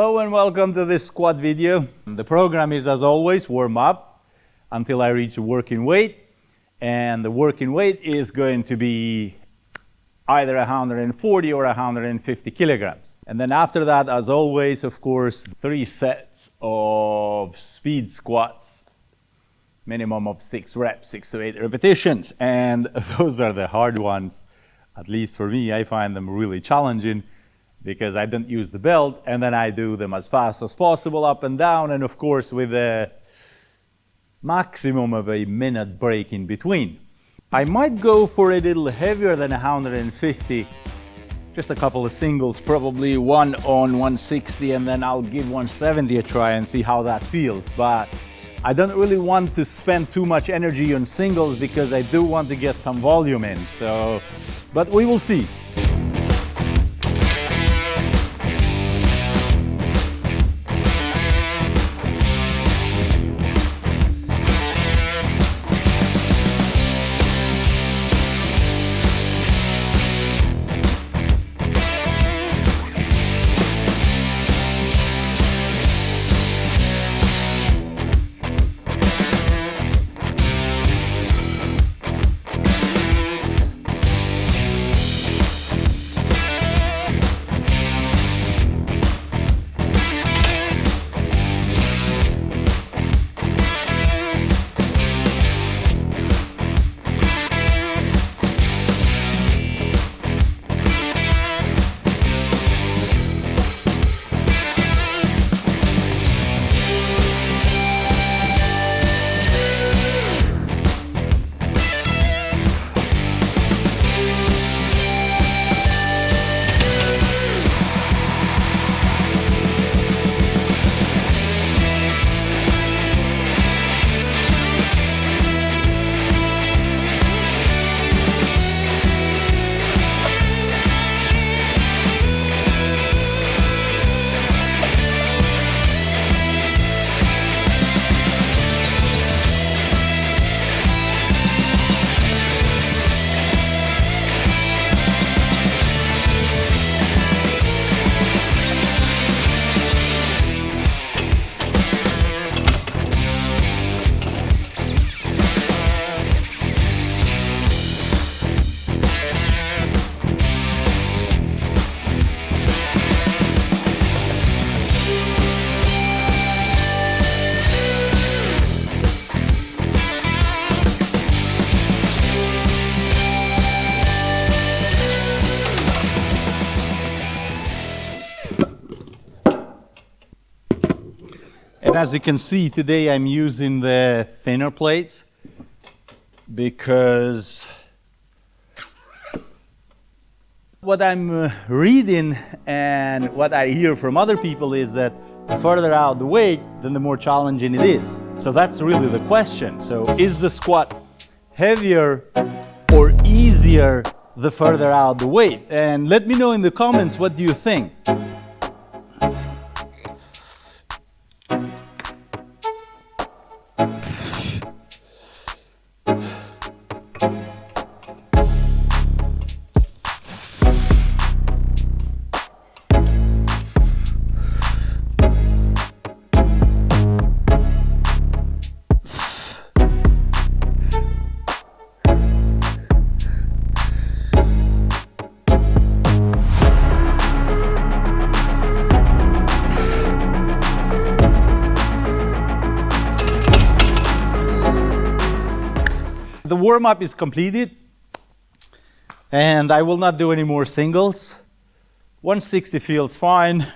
Hello and welcome to this squat video. The program is, as always, warm up until I reach a working weight, and the working weight is going to be either 140 or 150 kilograms. And then after that, as always, of course, 3 sets of speed squats, minimum of 6 reps, 6 to 8 repetitions. And those are the hard ones. At least for me, I find them really challenging because I don't use the belt, and then I do them as fast as possible, up and down, and of course with a maximum of a minute break in between. I might go for a little heavier than 150, just a couple of singles, probably one on 160, and then I'll give 170 a try and see how that feels. But I don't really want to spend too much energy on singles because I do want to get some volume in. But we will see. And as you can see, today I'm using the thinner plates because what I'm reading and what I hear from other people is that the further out the weight, then the more challenging it is. So that's really the question. So is the squat heavier or easier the further out the weight? And let me know in the comments, what do you think? The warm-up is completed, and I will not do any more singles. 160 feels fine,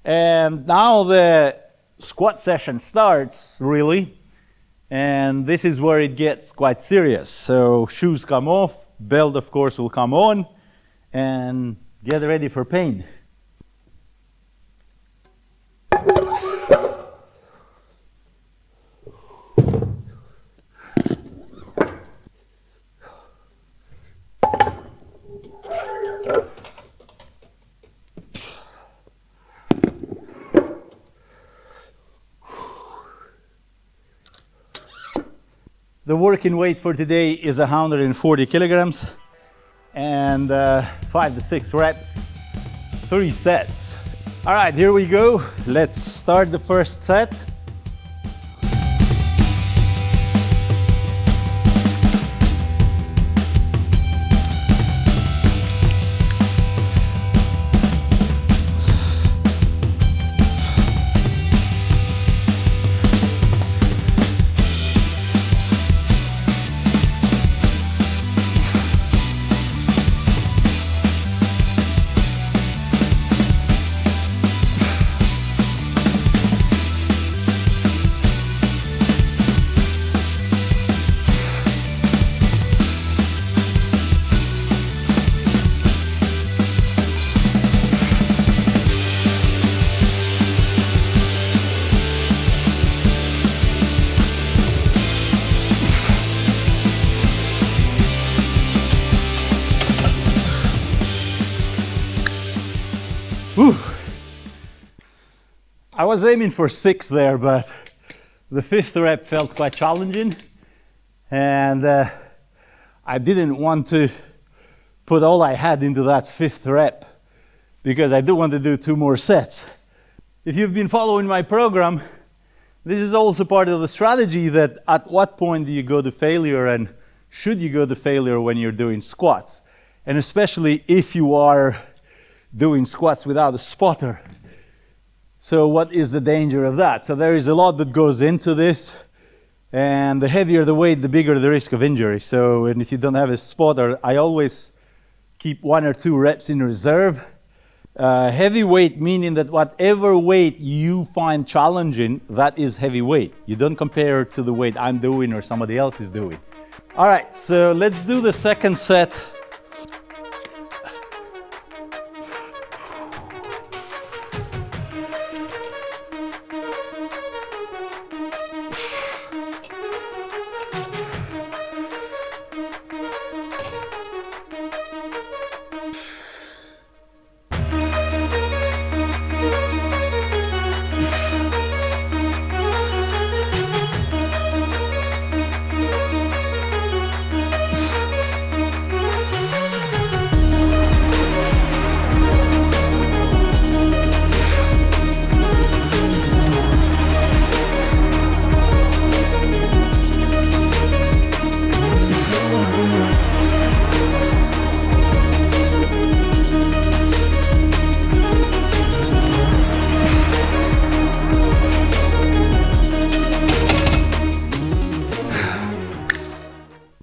and now the squat session starts, really, and this is where it gets quite serious. So shoes come off, belt of course will come on, and get ready for pain. The working weight for today is 140 kilograms and 5 to 6 reps, 3 sets. All right, here we go. Let's start the first set. Whew. I was aiming for 6 there, but the 5th rep felt quite challenging, and I didn't want to put all I had into that 5th rep because I do want to do 2 more sets. If you've been following my program, this is also part of the strategy, that at what point do you go to failure, and should you go to failure when you're doing squats, and especially if you are doing squats without a spotter. So what is the danger of that? So there is a lot that goes into this, and the heavier the weight, the bigger the risk of injury. So, and if you don't have a spotter, I always keep 1 or 2 reps in reserve. Heavy weight meaning that whatever weight you find challenging, that is heavy weight. You don't compare to the weight I'm doing or somebody else is doing. All right, so let's do the second set.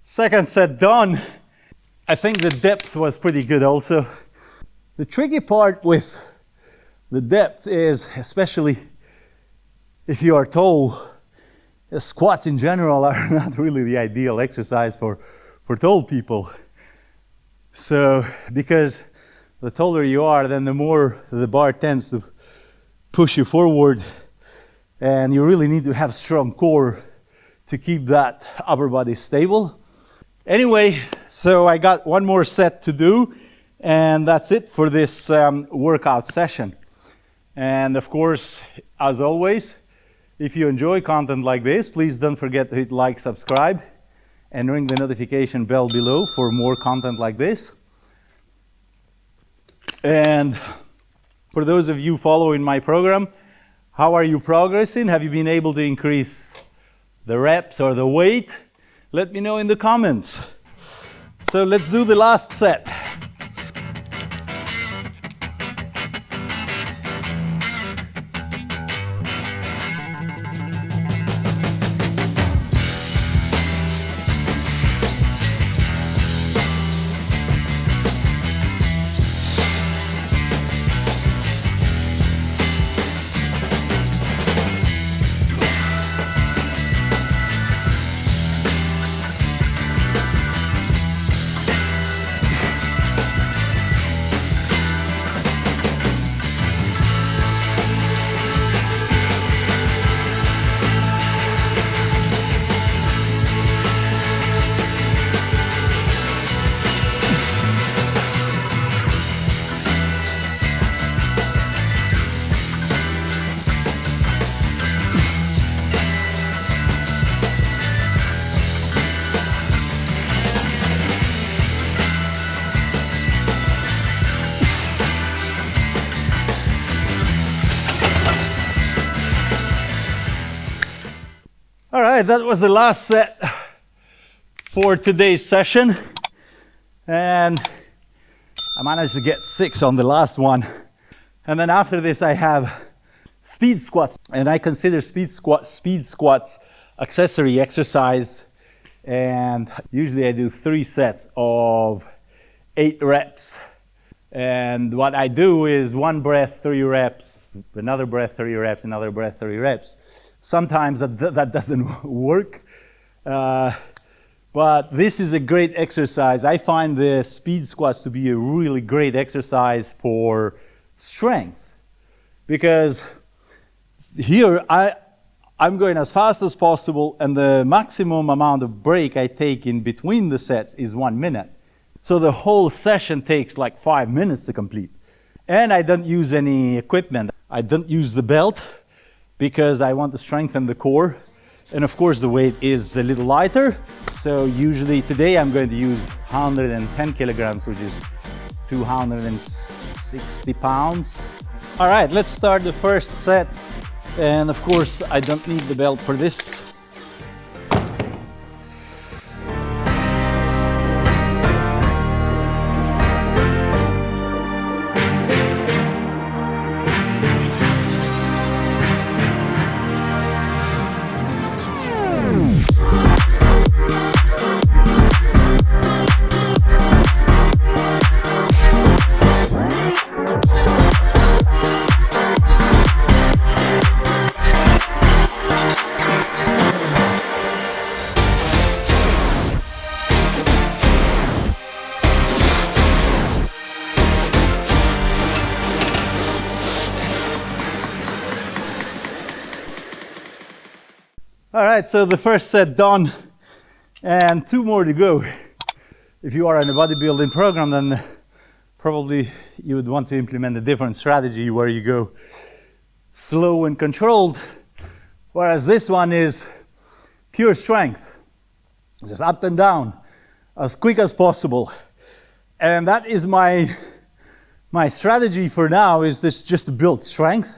Second set done. I think the depth was pretty good also. The tricky part with the depth is, especially if you are tall, squats in general are not really the ideal exercise for tall people. So, because the taller you are, then the more the bar tends to push you forward, and you really need to have strong core to keep that upper body stable. Anyway, so I got 1 more set to do, and that's it for this workout session. And of course, as always, if you enjoy content like this, please don't forget to hit like, subscribe, and ring the notification bell below for more content like this. And for those of you following my program, how are you progressing? Have you been able to increase the reps or the weight? Let me know in the comments. So let's do the last set. right, that was the last set for today's session. And I managed to get 6 on the last one. And then after this I have speed squats. And I consider speed squats accessory exercise. And usually I do 3 sets of 8 reps. And what I do is 1 breath, 3 reps, another breath, 3 reps, another breath, 3 reps. Sometimes that doesn't work. But this is a great exercise. I find the speed squats to be a really great exercise for strength. Because here I'm going as fast as possible, and the maximum amount of break I take in between the sets is 1 minute. So the whole session takes like 5 minutes to complete. And I don't use any equipment. I don't use the belt because I want to strengthen the core. And of course the weight is a little lighter. So usually today I'm going to use 110 kilograms, which is 260 pounds. All right, let's start the first set. And of course I don't need the belt for this. All right, so the first set done, and 2 more to go. If you are in a bodybuilding program, then probably you would want to implement a different strategy where you go slow and controlled, whereas this one is pure strength, just up and down, as quick as possible. And that is my strategy for now, is this just to build strength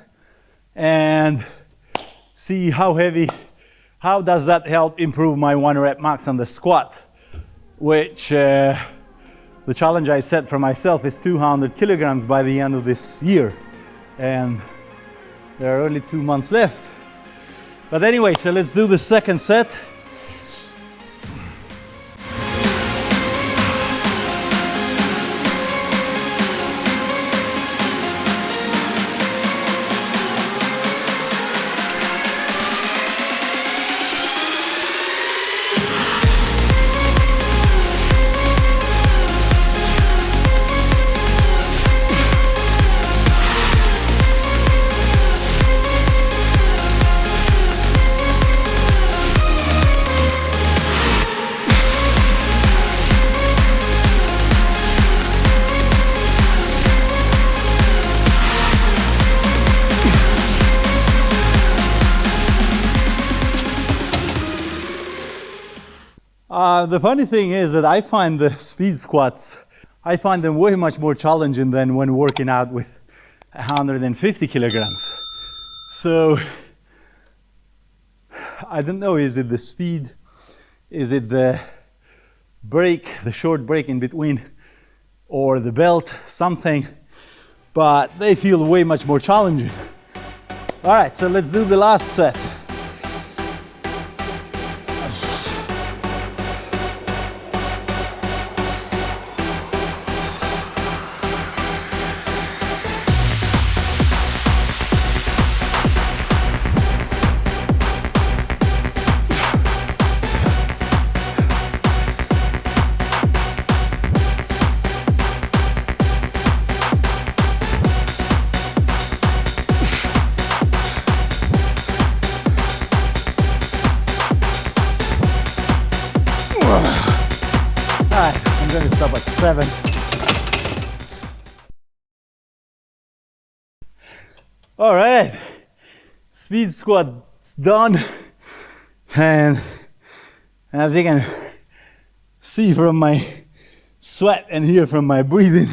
and see how does that help improve my 1 rep max on the squat, which the challenge I set for myself is 200 kilograms by the end of this year. And there are only 2 months left. But anyway, so let's do the second set. The funny thing is that I find the speed squats, I find them way much more challenging than when working out with 150 kilograms. So I don't know, is it the speed? Is it the break, the short break in between, or the belt, something? But they feel way much more challenging. All right, so let's do the last set. Alright, I'm going to stop at 7. Alright, speed squat's done. And as you can see from my sweat and hear from my breathing,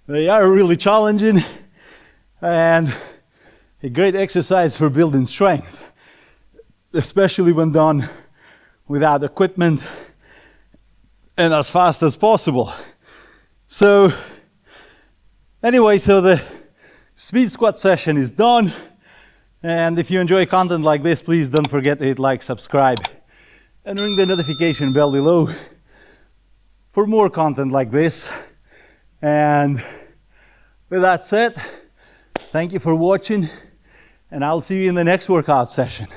they are really challenging and a great exercise for building strength. especially when done without equipment and as fast as possible. So anyway, so the speed squat session is done. And if you enjoy content like this, please don't forget to hit like, subscribe, and ring the notification bell below for more content like this. And with that said, thank you for watching, and I'll see you in the next workout session.